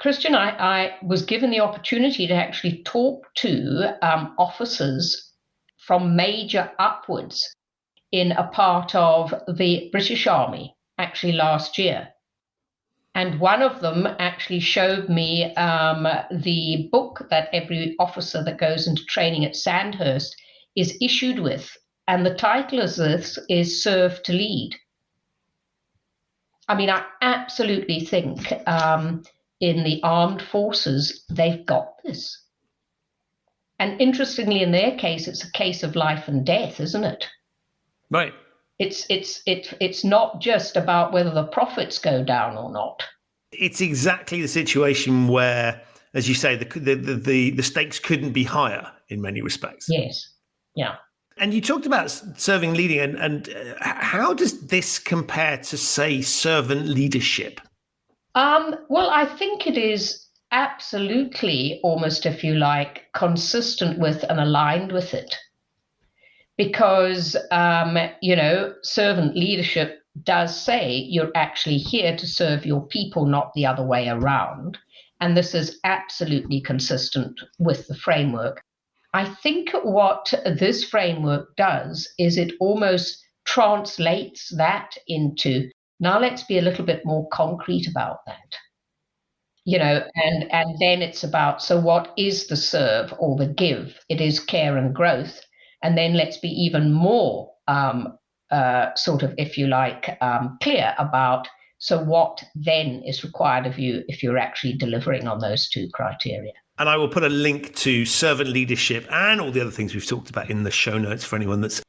Christian, I was given the opportunity to actually talk to officers from major upwards in a part of the British Army, actually last year. And one of them actually showed me the book that every officer that goes into training at Sandhurst is issued with. And the title of this is Serve to Lead. I mean, I absolutely think in the armed forces, they've got this. And interestingly, in their case, it's a case of life and death, isn't it? Right. It's not just about whether the profits go down or not. It's exactly the situation where, as you say, the stakes couldn't be higher in many respects. Yes. Yeah. And you talked about serving leading, and how does this compare to, say, servant leadership? Well, I think it is absolutely, almost, if you like, consistent with and aligned with it. Because, servant leadership does say you're actually here to serve your people, not the other way around. And this is absolutely consistent with the framework. I think what this framework does is it almost translates that into, now let's be a little bit more concrete about that. And then it's about, so what is the serve or the give? It is care and growth. And then let's be even more sort of, if you like, clear about, so what then is required of you if you're actually delivering on those two criteria. And I will put a link to servant leadership and all the other things we've talked about in the show notes for anyone that's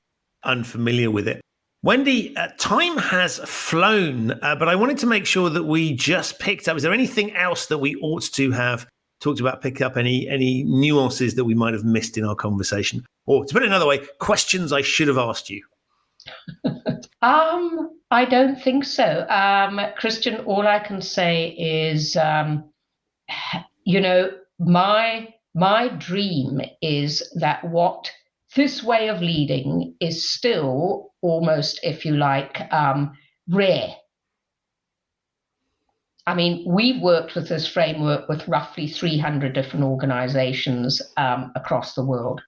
unfamiliar with it. Wendy, time has flown, but I wanted to make sure that we just picked up. Is there anything else that we ought to have talked about, pick up any nuances that we might have missed in our conversation? Or to put it another way, questions I should have asked you? I don't think so. Christian, all I can say is, my dream is that what this way of leading is still almost, if you like, rare. I mean, we've worked with this framework with roughly 300 different organizations across the world.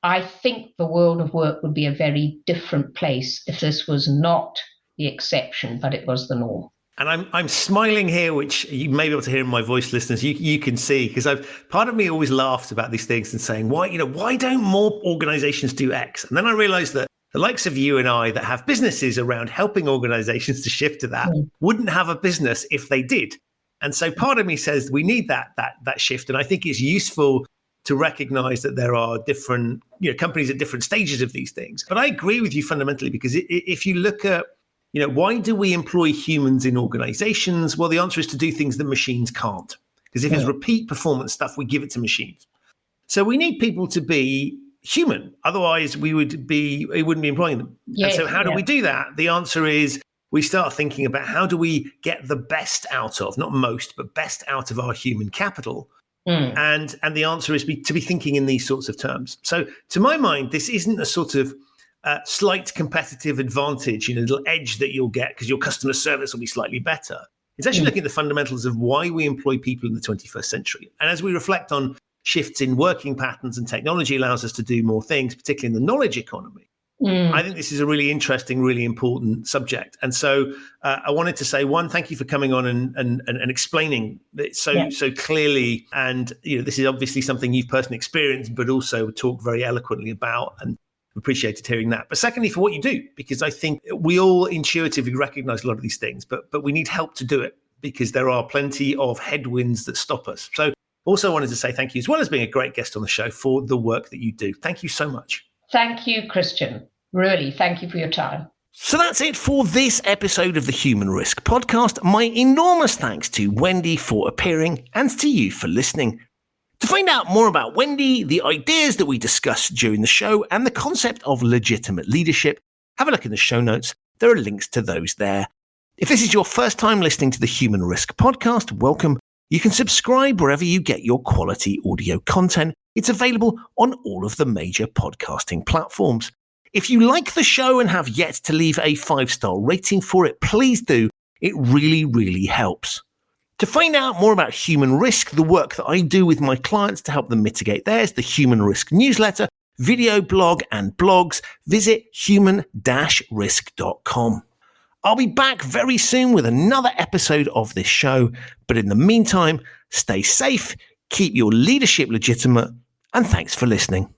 I think the world of work would be a very different place if this was not the exception, but it was the norm. And I'm smiling here, which you may be able to hear in my voice, listeners. You can see, because part of me always laughs about these things and saying, why don't more organizations do X? And then I realized that the likes of you and I that have businesses around helping organizations to shift to that wouldn't have a business if they did. And so part of me says we need that shift. And I think it's useful to recognize that there are different companies at different stages of these things. But I agree with you fundamentally, because if you look at, why do we employ humans in organizations? Well, the answer is to do things that machines can't. Because if it's repeat performance stuff, we give it to machines. So we need people to be human. Otherwise, we wouldn't be employing them. And so how do we do that? The answer is we start thinking about how do we get the best out of, not most, but best out of our human capital. And the answer is to be thinking in these sorts of terms. So to my mind, this isn't a sort of slight competitive advantage, little edge that you'll get because your customer service will be slightly better. It's actually looking at the fundamentals of why we employ people in the 21st century. And as we reflect on shifts in working patterns, and technology allows us to do more things, particularly in the knowledge economy, I think this is a really interesting, really important subject. And so I wanted to say, one, thank you for coming on and explaining it so clearly. And this is obviously something you've personally experienced, but also talk very eloquently about, and appreciated hearing that. But secondly, for what you do, because I think we all intuitively recognize a lot of these things, but we need help to do it, because there are plenty of headwinds that stop us. So also wanted to say thank you, as well as being a great guest on the show, for the work that you do. Thank you so much. Thank you, Christian. Really, thank you for your time. So that's it for this episode of the Human Risk Podcast. My enormous thanks to Wendy for appearing, and to you for listening. To find out more about Wendy, the ideas that we discussed during the show, and the concept of legitimate leadership, have a look in the show notes. There are links to those there. If this is your first time listening to the Human Risk Podcast, welcome. You can subscribe wherever you get your quality audio content. It's available on all of the major podcasting platforms. If you like the show and have yet to leave a 5-star rating for it, please do. It really, really helps. To find out more about human risk, the work that I do with my clients to help them mitigate theirs, the Human Risk newsletter, video blog, and blogs, visit human-risk.com. I'll be back very soon with another episode of this show. But in the meantime, stay safe, keep your leadership legitimate, and thanks for listening.